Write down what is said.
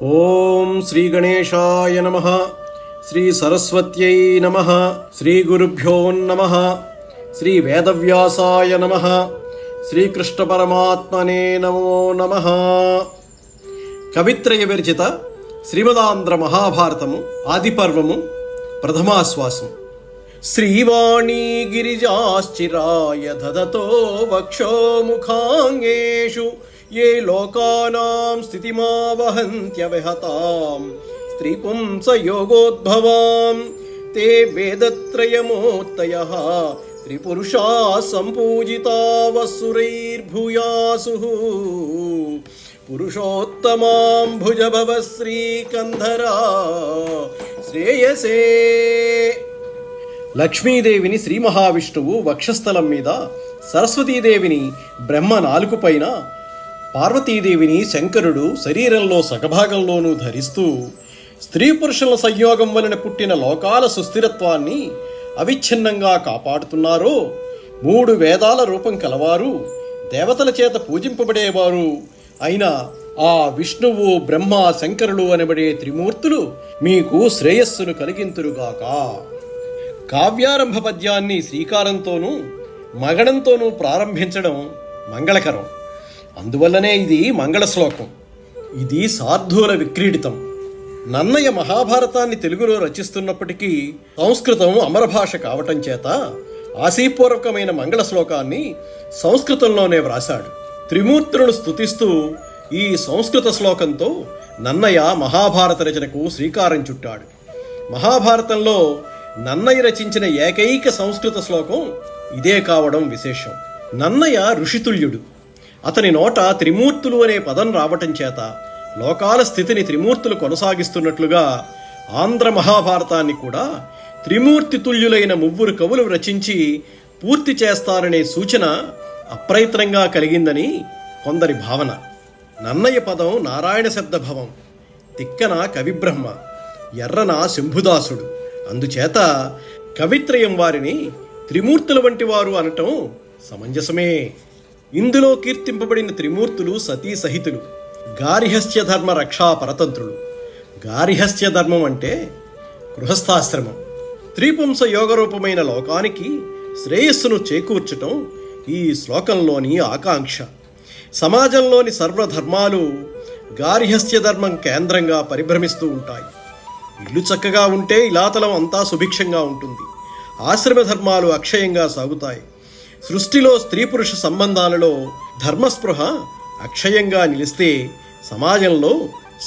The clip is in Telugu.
ఓం శ్రీ గణేశాయ నమః. శ్రీ సరస్వత్యై నమః. శ్రీ గురుభ్యో నమః. శ్రీ వేదవ్యాసాయ నమః. శ్రీకృష్ణ పరమాత్మనే నమో నమః. కవిత్రయ విరచిత శ్రీమదాంధ్ర మహాభారతము ఆదిపర్వము ప్రథమాశ్వాసం. శ్రీవాణీ గిరిజాశ్చిరాయ దదతో వక్షో ముఖాంగేషు ఏ లోకానాం స్థితిమావహంత్యవహతాం స్త్రీపుంసయోగోద్భవాం తే వేదత్రయమూర్తయః త్రిపురుషా సంపూజితా వసురైర్భూయాసుః పురుషోత్తమాం భుజభవ శ్రీకంధరా శ్రేయసే. లక్ష్మీదేవిని శ్రీ మహావిష్ణువు వక్షస్థలం మీద, సరస్వతీదేవిని బ్రహ్మ నాలుకపైన, పార్వతీదేవిని శంకరుడు శరీరంలో సగభాగంలోనూ ధరిస్తూ స్త్రీ పురుషుల సంయోగం వలన పుట్టిన లోకాల సుస్థిరత్వాన్ని అవిచ్ఛిన్నంగా కాపాడుతున్నారో, 3 వేదాల రూపం కలవారు, దేవతల చేత పూజింపబడేవారు అయిన ఆ విష్ణువు బ్రహ్మ శంకరులు అనబడే త్రిమూర్తులు మీకు శ్రేయస్సును కలిగింతురుగాక. కావ్యారంభ పద్యాన్ని శ్రీకారంతోనూ మగడంతోనూ ప్రారంభించడం మంగళకరం. అందువల్లనే ఇది మంగళ శ్లోకం. ఇది శార్దూల విక్రీడితం. నన్నయ్య మహాభారతాన్ని తెలుగులో రచిస్తున్నప్పటికీ సంస్కృతం అమరభాష కావటం చేత ఆశీపూర్వకమైన మంగళ శ్లోకాన్ని సంస్కృతంలోనే వ్రాశాడు. త్రిమూర్తులను స్తుతిస్తూ ఈ సంస్కృత శ్లోకంతో నన్నయ్య మహాభారత రచనకు శ్రీకారం చుట్టాడు. మహాభారతంలో నన్నయ్య రచించిన ఏకైక సంస్కృత శ్లోకం ఇదే కావడం విశేషం. నన్నయ్య ఋషితుల్యుడు. అతని నోట త్రిమూర్తులు అనే పదం రావటం చేత లోకాల స్థితిని త్రిమూర్తులు కొనసాగిస్తున్నట్లుగా ఆంధ్ర మహాభారతాన్ని కూడా త్రిమూర్తి తుల్యులైన 3 కవులు రచించి పూర్తి చేస్తారనే సూచన అప్రయత్నంగా కలిగిందని కొందరి భావన. నన్నయ్య పదం నారాయణ శబ్దభవం, తిక్కన కవిబ్రహ్మ, ఎర్రన శంభుదాసుడు. అందుచేత కవిత్రయం వారిని త్రిమూర్తుల వంటి వారు అనటం సమంజసమే. ఇందులో కీర్తింపబడిన త్రిమూర్తులు సతీ సహితులు, గార్హస్థ్య ధర్మ రక్షా పరతంత్రులు. గార్హస్థ్య ధర్మం అంటే గృహస్థాశ్రమం. త్రిపుంస యోగరూపమైన లోకానికి శ్రేయస్సును చేకూర్చటం ఈ శ్లోకంలోని ఆకాంక్ష. సమాజంలోని సర్వధర్మాలు గార్హస్థ్య ధర్మం కేంద్రంగా పరిభ్రమిస్తూ ఉంటాయి. ఇల్లు చక్కగా ఉంటే ఇలాతలం అంతా సుభిక్షంగా ఉంటుంది. ఆశ్రమ ధర్మాలు అక్షయంగా సాగుతాయి. సృష్టిలో స్త్రీ పురుష సంబంధాలలో ధర్మస్పృహ అక్షయంగా నిలిస్తే సమాజంలో